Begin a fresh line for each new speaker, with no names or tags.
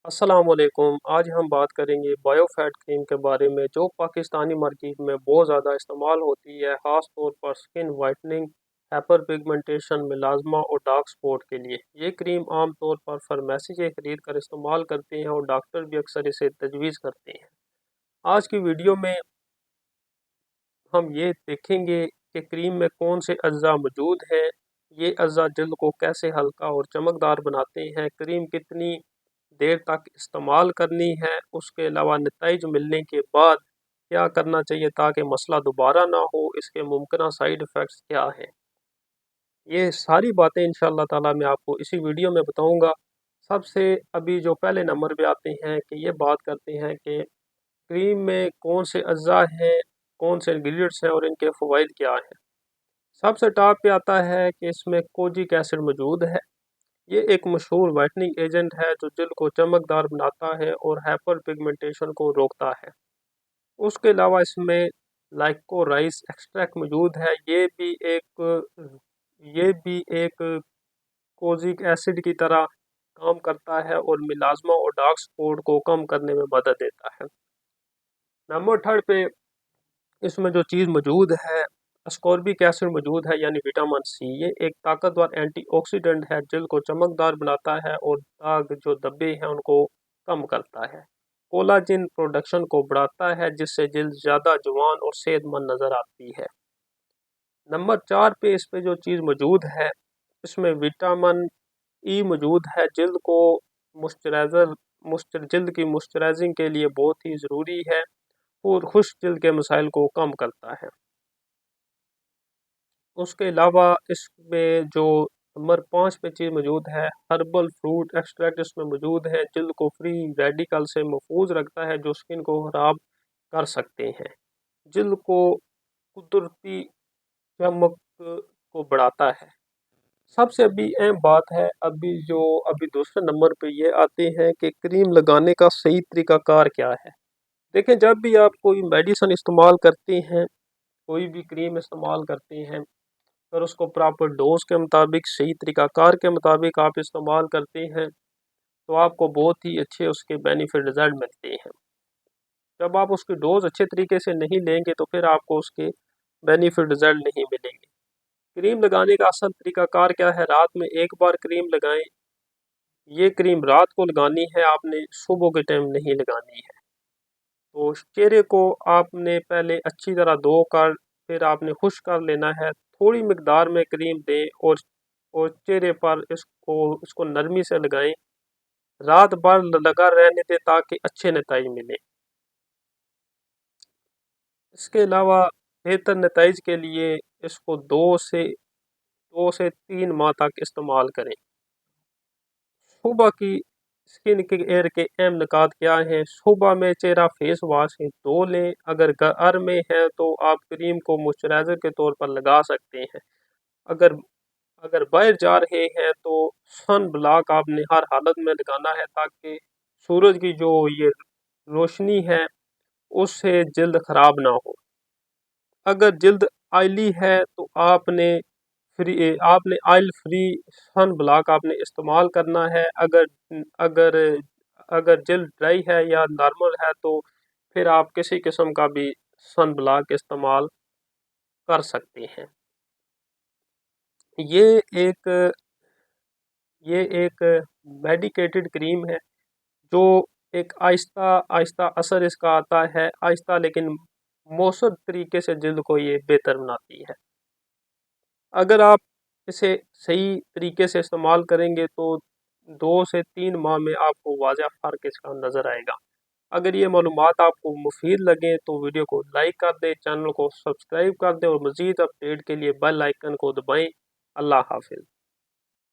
अस्सलामुअलैकुम। आज हम बात करेंगे बायोफैट क्रीम के बारे में जो पाकिस्तानी मार्केट में बहुत ज़्यादा इस्तेमाल होती है, ख़ास तौर पर स्किन वाइटनिंग, हाइपर पिगमेंटेशन, मिलाज़मा और डार्क स्पॉट के लिए। ये क्रीम आम तौर पर फार्मेसी से खरीद कर इस्तेमाल करते हैं और डॉक्टर भी अक्सर इसे तजवीज़ करते हैं। आज की वीडियो में हम ये देखेंगे कि क्रीम में कौन से अज्जा मौजूद हैं, ये अज्जा जल्द को कैसे हल्का और चमकदार बनाते हैं, क्रीम कितनी देर तक इस्तेमाल करनी है, उसके अलावा नतीजे मिलने के बाद क्या करना चाहिए ताकि मसला दोबारा ना हो, इसके मुमकिन साइड इफ़ेक्ट्स क्या हैं। ये सारी बातें इंशाअल्लाह ताला मैं आपको इसी वीडियो में बताऊंगा। सबसे अभी जो पहले नंबर पे आते हैं कि ये बात करते हैं कि क्रीम में कौन से अज्जा हैं, कौन से इंग्रेडिएंट्स हैं और इनके फ़वाइद क्या हैं। सबसे टॉप पे आता है कि इसमें कोजिक एसिड मौजूद है। ये एक मशहूर वाइटनिंग एजेंट है जो जल्द को चमकदार बनाता है और हाइपर पिगमेंटेशन को रोकता है। उसके अलावा इसमें लाइकोराइस एक्सट्रैक्ट मौजूद है। ये भी एक कोजिक एसिड की तरह काम करता है और मिलाज़मा और डार्क स्पॉट को कम करने में मदद देता है। नंबर थर्ड पे इसमें जो चीज़ मौजूद है, अस्कॉर्बिक एसिड मौजूद है यानी विटामिन सी। ये एक ताकतवर एंटीऑक्सीडेंट है, जल्द को चमकदार बनाता है और दाग जो धब्बे हैं उनको कम करता है। कोलाजिन प्रोडक्शन को बढ़ाता है जिससे जल्द ज़्यादा जवान और सेहतमंद नज़र आती है। नंबर चार पे इस पे जो चीज़ मौजूद है, इसमें विटामिन ई मौजूद है, जल्द को मॉइस्चराइज़र जल्द की मॉइस्चराइजिंग के लिए बहुत ही ज़रूरी है और खुश्क जल्द के मसाइल को कम करता है। उसके अलावा इसमें जो नंबर 5 पे चीज़ मौजूद है, हर्बल फ्रूट एक्सट्रैक्ट इसमें मौजूद है, जल्द को फ्री रेडिकल से महफूज रखता है जो स्किन को खराब कर सकते हैं। जल्द को कुदरती चमक को बढ़ाता है। सबसे अभी अहम बात है अभी दूसरे नंबर पे ये आते हैं कि क्रीम लगाने का सही तरीकाकार क्या है। देखें, जब भी आप कोई मेडिसिन इस्तेमाल करते हैं, कोई भी क्रीम इस्तेमाल करते हैं, अगर उसको प्रॉपर डोज के मुताबिक सही तरीकाकार के मुताबिक आप इस्तेमाल करते हैं तो आपको बहुत ही अच्छे उसके बेनिफिट रिजल्ट मिलते हैं। जब आप उसकी डोज अच्छे तरीके से नहीं लेंगे तो फिर आपको उसके बेनिफिट रिजल्ट नहीं मिलेंगे। क्रीम लगाने का असल तरीकाकार क्या है, रात में एक बार क्रीम लगाएं। ये क्रीम रात को लगानी है, आपने सुबह के टाइम नहीं लगानी है। तो चेहरे को आपने पहले अच्छी तरह धो कर फिर आपने खुश्क कर लेना है। थोड़ी मिकदार में क्रीम दें और चेहरे पर इसको नरमी से लगाएं। रात भर लगा रहने दें ताकि अच्छे नतीजे मिलें। इसके अलावा बेहतर नतीज के लिए इसको 2 से 3 माह तक इस्तेमाल करें। सुबह की स्किन केयर के अहम निकात क्या हैं? सुबह में चेहरा फेस वाश से धो लें। अगर घर में है तो आप क्रीम को मॉइस्चराइज़र के तौर पर लगा सकते हैं। अगर अगर बाहर जा रहे हैं तो सन ब्लॉक आपने हर हालत में लगाना है ताकि सूरज की जो ये रोशनी है उससे जल्द ख़राब ना हो। अगर जल्द ऑयली है तो आपने ऑयल फ्री सन ब्लॉक आपने इस्तेमाल करना है। अगर अगर अगर जल्द ड्राई है या नॉर्मल है तो फिर आप किसी किस्म का भी सन ब्लॉक इस्तेमाल कर सकते हैं। ये एक ये एक मेडिकेटेड क्रीम है जो एक आहिस्ता आहिस्ता असर इसका आता है, आहिस्ता लेकिन मौसर तरीके से जल्द को ये बेहतर बनाती है। अगर आप इसे सही तरीके से इस्तेमाल करेंगे तो 2 से 3 माह में आपको वाज़ह फ़र्क इसका नज़र आएगा। अगर ये मालूमात आपको मुफीद लगे तो वीडियो को लाइक कर दें, चैनल को सब्सक्राइब कर दें और मज़ीद अपडेट के लिए बेल आइकन को दबाएँ। अल्लाह हाफ़िज़।